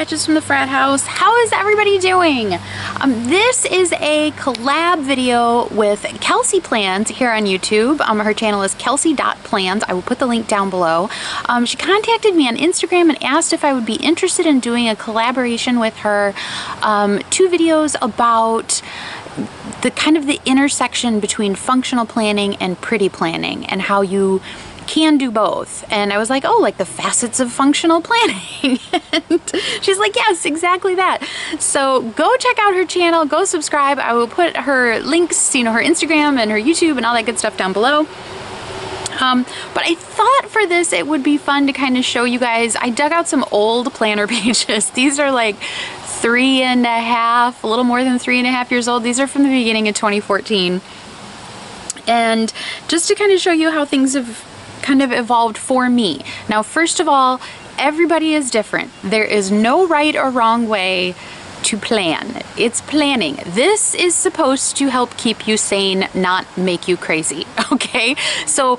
Batches from the Frat House. How is everybody doing? This is a collab video with Kelsie.Plans here on YouTube. Her channel is Kelsie.Plans. I will put the link down below. She contacted me on Instagram and asked if I would be interested in doing a collaboration with her. 2 videos about the kind of the intersection between functional planning and pretty planning and how you can do both. And I was like, oh, like the facets of functional planning. And she's like, yes, exactly that. So go check out her channel, go subscribe. I will put her links, you know, her Instagram and her YouTube and all that good stuff down below. But I thought for this it would be fun to kind of show you guys. I dug out some old planner pages. These are like 3.5, a little more than 3.5 years old. These are from the beginning of 2014. And just to kind of show you how things have kind of evolved for me. Now, first of all, everybody is different. There is no right or wrong way to plan. It's planning. This is supposed to help keep you sane, not make you crazy, okay? So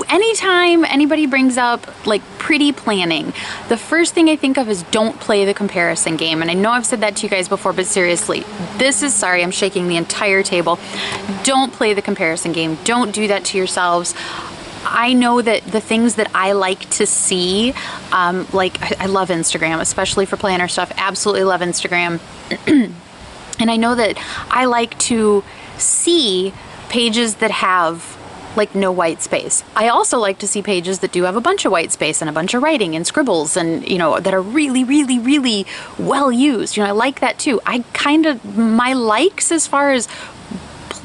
anytime anybody brings up like pretty planning, the first thing I think of is don't play the comparison game. And I know I've said that to you guys before, but seriously, this is, sorry, I'm shaking the entire table. Don't play the comparison game. Don't do that to yourselves. I know that the things that I like to see, like I love Instagram, especially for planner stuff, absolutely love Instagram. And I know that I like to see pages that have like no white space. I also like to see pages that do have a bunch of white space and a bunch of writing and scribbles and, you know, that are really, really, really well used. You know, I like that too. I kind of, my likes as far as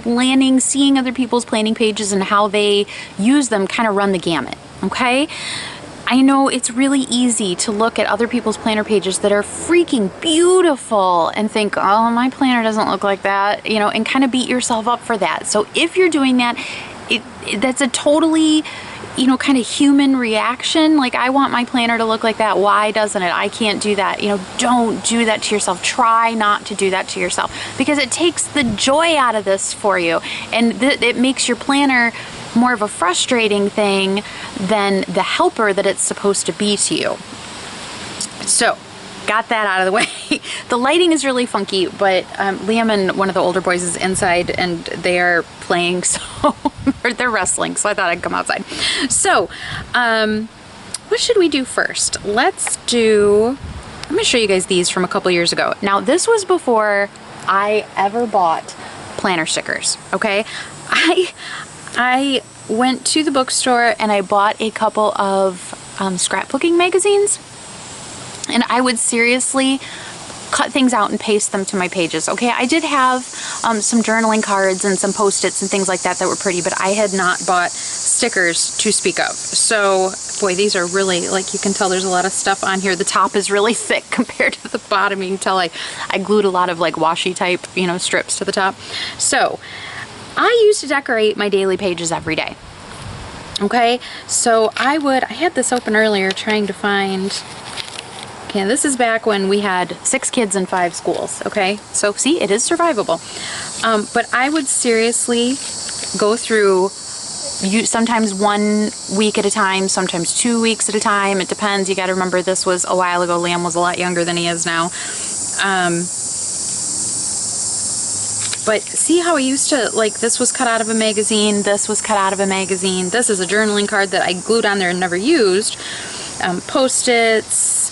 planning, seeing other people's planning pages and how they use them kind of run the gamut, okay? I know it's really easy to look at other people's planner pages that are freaking beautiful and think, oh, my planner doesn't look like that, you know, and kind of beat yourself up for that. So if you're doing that, that's a totally, you know, kind of human reaction. Like, I want my planner to look like that. Why doesn't it? I can't do that. You know, don't do that to yourself. Try not to do that to yourself because it takes the joy out of this for you. And it makes your planner more of a frustrating thing than the helper that it's supposed to be to you. So, got that out of the way. The lighting is really funky, but Liam and one of the older boys is inside and they are playing, so or they're wrestling, so I thought I'd come outside. So, what should we do first? Let's do, I'm gonna show you guys these from a couple years ago. Now, this was before I ever bought planner stickers, okay? I went to the bookstore and I bought a couple of scrapbooking magazines. And I would seriously cut things out and paste them to my pages. Okay, I did have some journaling cards and some post-its and things like that that were pretty, but I had not bought stickers to speak of. So, boy, these are really, like, you can tell there's a lot of stuff on here. The top is really thick compared to the bottom. You can tell I glued a lot of like washi type, you know, strips to the top. So, I used to decorate my daily pages every day. Okay, so I had this open earlier trying to find. Okay, this is back when we had 6 kids and 5 schools, okay? So, see, it is survivable. But I would seriously go through sometimes 1 week at a time, sometimes 2 weeks at a time. It depends. You got to remember this was a while ago. Liam was a lot younger than he is now. But see how I used to, like, this was cut out of a magazine, this was cut out of a magazine, this is a journaling card that I glued on there and never used. Post-its,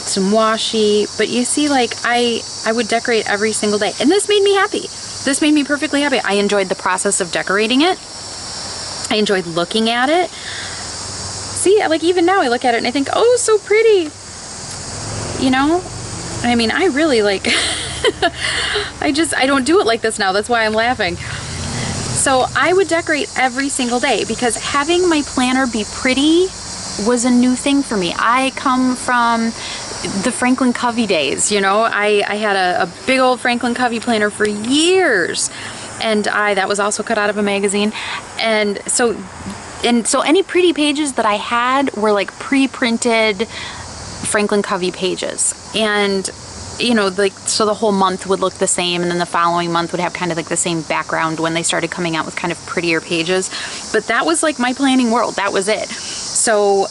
some washi, but you see, like, I would decorate every single day, and this made me happy. This made me perfectly happy. I enjoyed the process of decorating it. I enjoyed looking at it. See, like, even now I look at it and I think, oh, so pretty. You know? I mean, I really, like, I don't do it like this now. That's why I'm laughing. So I would decorate every single day because having my planner be pretty was a new thing for me. I come from the Franklin Covey days, you know. I had a big old Franklin Covey planner for years, and that was also cut out of a magazine. And so any pretty pages that I had were like pre-printed Franklin Covey pages, and you know, like, so the whole month would look the same, and then the following month would have kind of like the same background when they started coming out with kind of prettier pages. But that was like my planning world. That was it. So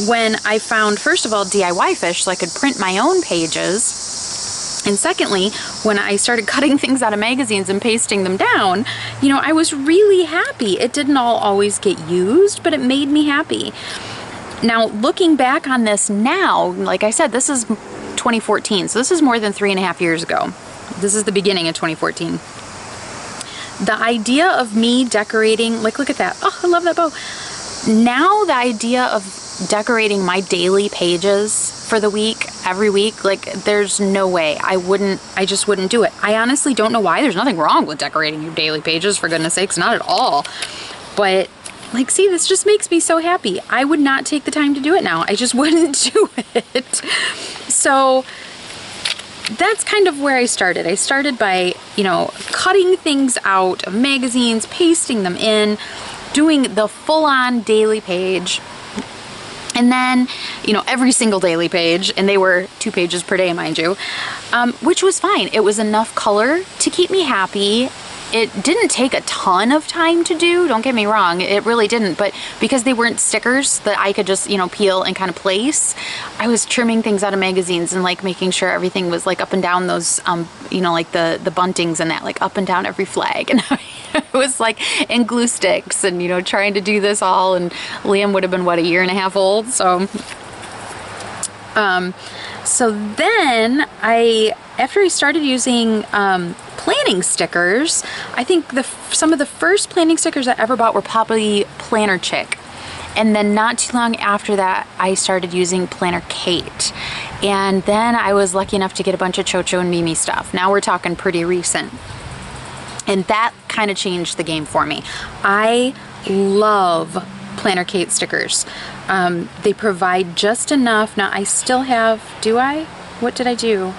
when I found, first of all, DIY fish so I could print my own pages. And secondly, when I started cutting things out of magazines and pasting them down, you know, I was really happy. It didn't all always get used, but it made me happy. Now, looking back on this now, like I said, this is 2014, so this is more than 3.5 years ago. This is the beginning of 2014. The idea of me decorating, like, look at that. Oh, I love that bow. Now the idea of decorating my daily pages for the week, every week, like, there's no way. I just wouldn't do it. I honestly don't know why. There's nothing wrong with decorating your daily pages, for goodness sakes, not at all. But, like, see, this just makes me so happy. I would not take the time to do it now. I just wouldn't do it. So that's kind of where I started. I started by, you know, cutting things out of magazines, pasting them in, doing the full-on daily page. And then, you know, every single daily page, and they were 2 pages per day, mind you, which was fine. It was enough color to keep me happy. It didn't take a ton of time to do, don't get me wrong, it really didn't, but because they weren't stickers that I could just, you know, peel and kind of place, I was trimming things out of magazines and, like, making sure everything was, like, up and down those, you know, like the buntings and that, like, up and down every flag, and it was like, and glue sticks, and, you know, trying to do this all, and Liam would have been, what, 1.5 years old, so then after I started using planning stickers, I think some of the first planning stickers I ever bought were probably Planner Chick. And then not too long after that, I started using Planner Kate. And then I was lucky enough to get a bunch of Chocho and Mimi stuff. Now we're talking pretty recent. And that kind of changed the game for me. I love Planner Kate stickers. They provide just enough. Now I still have, do I? What did I do?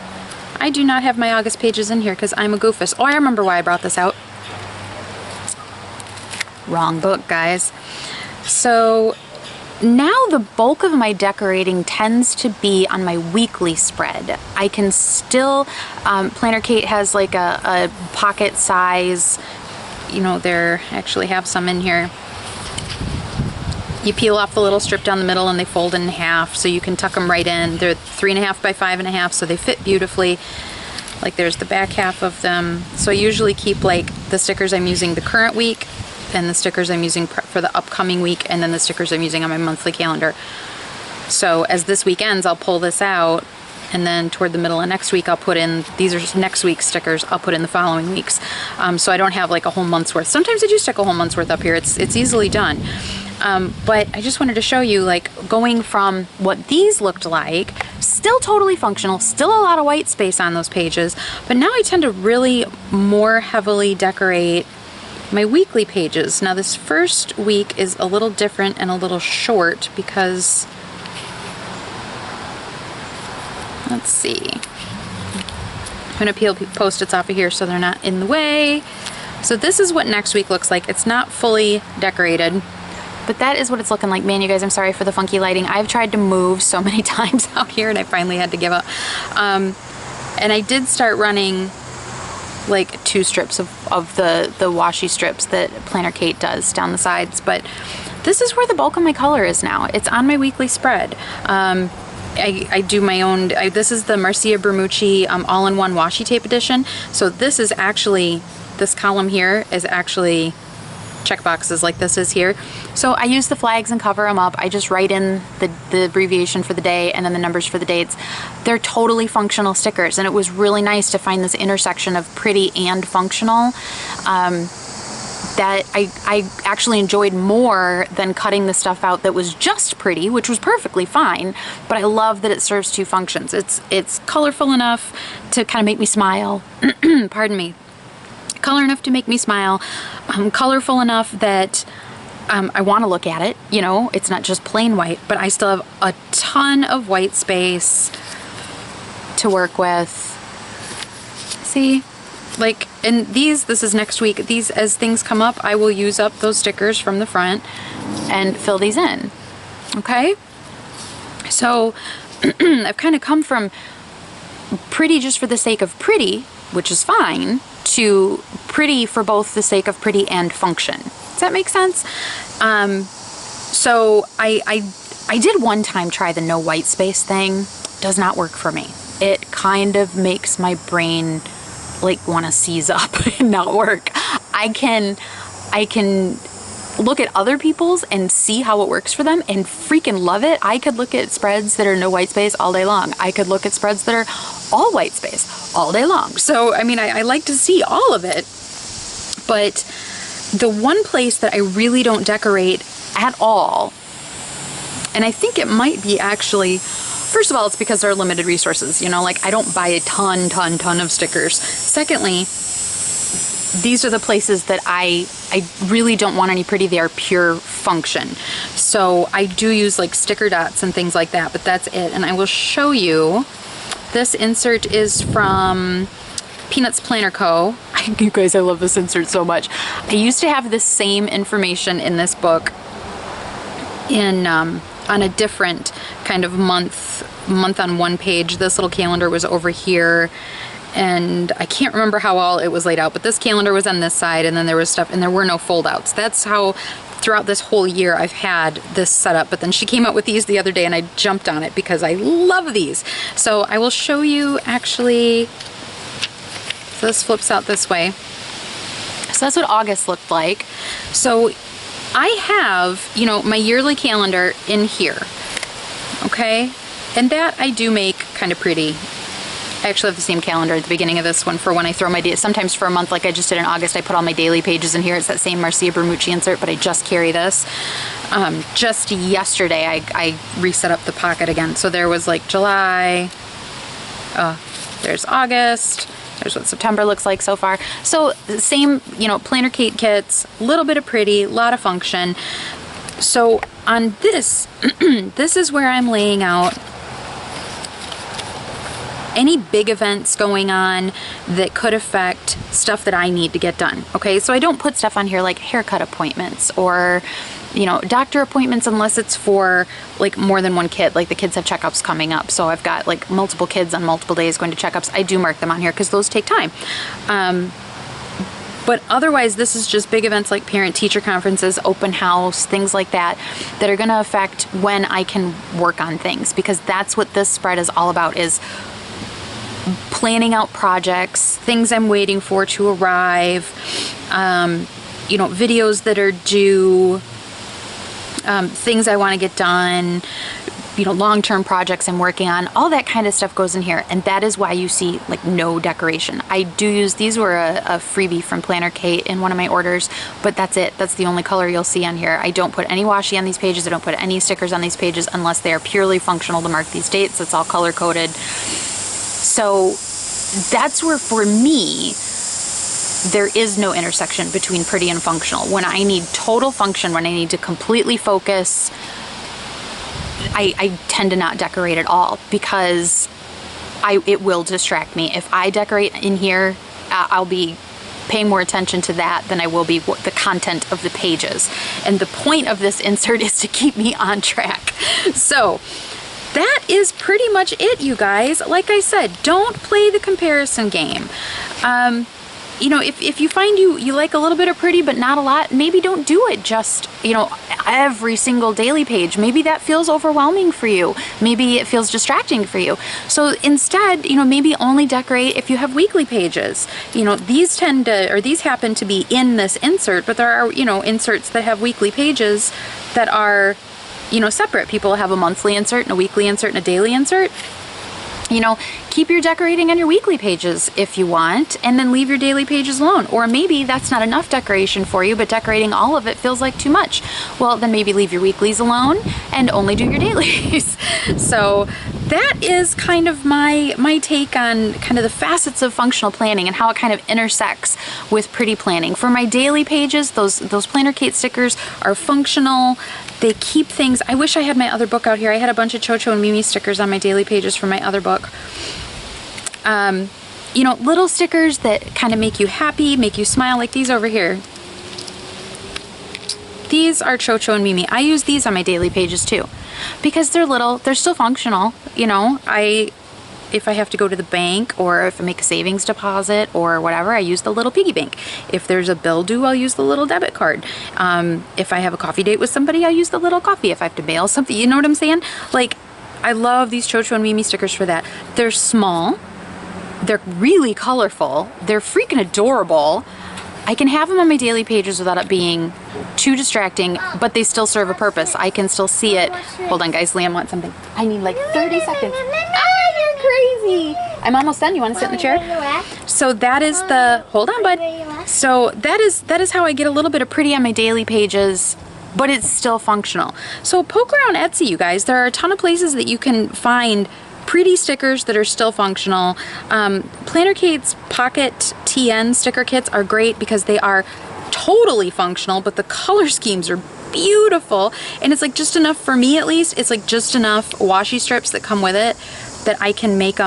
I do not have my August pages in here because I'm a goofus. Oh, I remember why I brought this out. Wrong book, guys. So now the bulk of my decorating tends to be on my weekly spread. I can still, Planner Kate has like a pocket size, you know, I actually have some in here. You peel off the little strip down the middle and they fold in half, so you can tuck them right in. They're 3.5 by 5.5, so they fit beautifully. Like, there's the back half of them. So I usually keep, like, the stickers I'm using the current week, and the stickers I'm using for the upcoming week, and then the stickers I'm using on my monthly calendar. So as this week ends, I'll pull this out, and then toward the middle of next week, I'll put in, these are just next week's stickers, I'll put in the following weeks. So I don't have like a whole month's worth. Sometimes I do stick a whole month's worth up here. It's easily done. But I just wanted to show you, like, going from what these looked like, still totally functional, still a lot of white space on those pages, but now I tend to really more heavily decorate my weekly pages. Now this first week is a little different and a little short because, let's see, I'm gonna peel Post-its off of here so they're not in the way. So this is what next week looks like. It's not fully decorated, but that is what it's looking like. Man, you guys, I'm sorry for the funky lighting. I've tried to move so many times out here and I finally had to give up. And I did start running like 2 strips of the washi strips that Planner Kate does down the sides, but this is where the bulk of my color is now. It's on my weekly spread. I do my own, this is the Marcia Bermucci all-in-one washi tape edition. So this is actually, this column here is actually check boxes like this is here. So I use the flags and cover them up. I just write in the abbreviation for the day and then the numbers for the dates. They're totally functional stickers, and it was really nice to find this intersection of pretty and functional that I actually enjoyed more than cutting the stuff out that was just pretty, which was perfectly fine, but I love that it serves 2 functions. It's colorful enough to kind of make me smile. Pardon me. Color enough to make me smile, colorful enough that I want to look at it, you know, it's not just plain white, but I still have a ton of white space to work with. See, like, and this is next week, these, as things come up, I will use up those stickers from the front and fill these in, okay? So I've kind of come from pretty just for the sake of pretty, which is fine, to pretty for both the sake of pretty and function. Does that make sense? So I I did one time try the no white space thing. Does not work for me. It kind of makes my brain like want to seize up and not work. I can look at other people's and see how it works for them and freaking love it. I could look at spreads that are no white space all day long. I could look at spreads that are all white space all day long. So, I mean, I like to see all of it. But the one place that I really don't decorate at all, and I think it might be actually, first of all, it's because there are limited resources. You know, like I don't buy a ton of stickers. Secondly, these are the places that I really don't want any pretty. They are pure function. So I do use like sticker dots and things like that, but that's it. And I will show you. This insert is from Peanuts Planner Co. You guys, I love this insert so much. I used to have the same information in this book in on a different kind of month on one page. This little calendar was over here. And I can't remember how all it was laid out, but this calendar was on this side, and then there was stuff, and there were no foldouts. That's how throughout this whole year I've had this set up. But then she came out with these the other day and I jumped on it because I love these. So I will show you actually, so this flips out this way. So that's what August looked like. So I have, you know, my yearly calendar in here, okay? And that I do make kind of pretty. I actually have the same calendar at the beginning of this one for when I throw my days. Sometimes for a month like I just did in August, I put all my daily pages in here. It's that same Marcia Bermucci insert, but I just carry this. Just yesterday, I reset up the pocket again. So there was like July, there's August, there's what September looks like so far. So the same, you know, Planner Kate kits, a little bit of pretty, a lot of function. So on this, this is where I'm laying out any big events going on that could affect stuff that I need to get done. Okay, so I don't put stuff on here like haircut appointments or, you know, doctor appointments unless it's for like more than one kid. Like the kids have checkups coming up, so I've got like multiple kids on multiple days going to checkups. I do mark them on here because those take time. But otherwise, this is just big events like parent-teacher conferences, open house, things like that, that are going to affect when I can work on things, because that's what this spread is all about, is planning out projects, things I'm waiting for to arrive, you know, videos that are due, things I want to get done, you know, long-term projects I'm working on, all that kind of stuff goes in here. And that is why you see like no decoration. I do use, these were a freebie from Planner Kate in one of my orders, but that's it. That's the only color you'll see on here. I don't put any washi on these pages. I don't put any stickers on these pages unless they are purely functional to mark these dates. It's all color coded. So that's where, for me, there is no intersection between pretty and functional. When I need total function, when I need to completely focus, I tend to not decorate at all, because it will distract me. If I decorate in here, I'll be paying more attention to that than I will be the content of the pages. And the point of this insert is to keep me on track. So that is pretty much it, you guys. Like I said, don't play the comparison game. You know, if you find you like a little bit of pretty but not a lot, maybe don't do it just, you know, every single daily page. Maybe that feels overwhelming for you. Maybe it feels distracting for you. So instead, you know, maybe only decorate if you have weekly pages. You know, these happen to be in this insert, but there are, you know, inserts that have weekly pages that are, you know, separate. People have a monthly insert and a weekly insert and a daily insert. You know, keep your decorating on your weekly pages if you want, and then leave your daily pages alone. Or maybe that's not enough decoration for you, but decorating all of it feels like too much. Well, then maybe leave your weeklies alone and only do your dailies. So that is kind of my take on kind of the facets of functional planning and how it kind of intersects with pretty planning. For my daily pages, those Planner Kate stickers are functional. They keep things. I wish I had my other book out here. I had a bunch of Cho-Cho and Mimi stickers on my daily pages from my other book. You know, little stickers that kind of make you happy, make you smile, like these over here. These are Cho-Cho and Mimi. I use these on my daily pages too, because they're little, they're still functional. You know, I if I have to go to the bank, or if I make a savings deposit or whatever, I use the little piggy bank. If there's a bill due, I'll use the little debit card. If I have a coffee date with somebody, I'll use the little coffee. If I have to mail something, you know what I'm saying? Like, I love these Chocho and Mimi stickers for that. They're small, they're really colorful, they're freaking adorable. I can have them on my daily pages without it being too distracting, but they still serve a purpose. I can still see it. Hold on, guys, Liam wants something. I need like 30 seconds. Ah, you're crazy. I'm almost done. You want to sit in the chair? So that is the, hold on, bud. So that is how I get a little bit of pretty on my daily pages, but it's still functional. So poke around Etsy, you guys. There are a ton of places that you can find pretty stickers that are still functional. Planner Kate's Pocket TN sticker kits are great because they are totally functional, but the color schemes are beautiful, and it's like just enough, for me at least, it's like just enough washi strips that come with it that I can make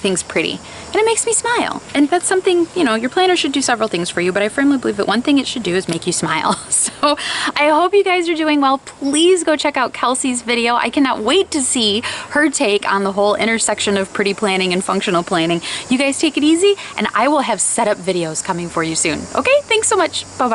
things pretty. And it makes me smile. And that's something, you know, your planner should do several things for you, but I firmly believe that one thing it should do is make you smile. So I hope you guys are doing well. Please go check out Kelsey's video. I cannot wait to see her take on the whole intersection of pretty planning and functional planning. You guys take it easy, and I will have setup videos coming for you soon. Okay, thanks so much. Bye-bye.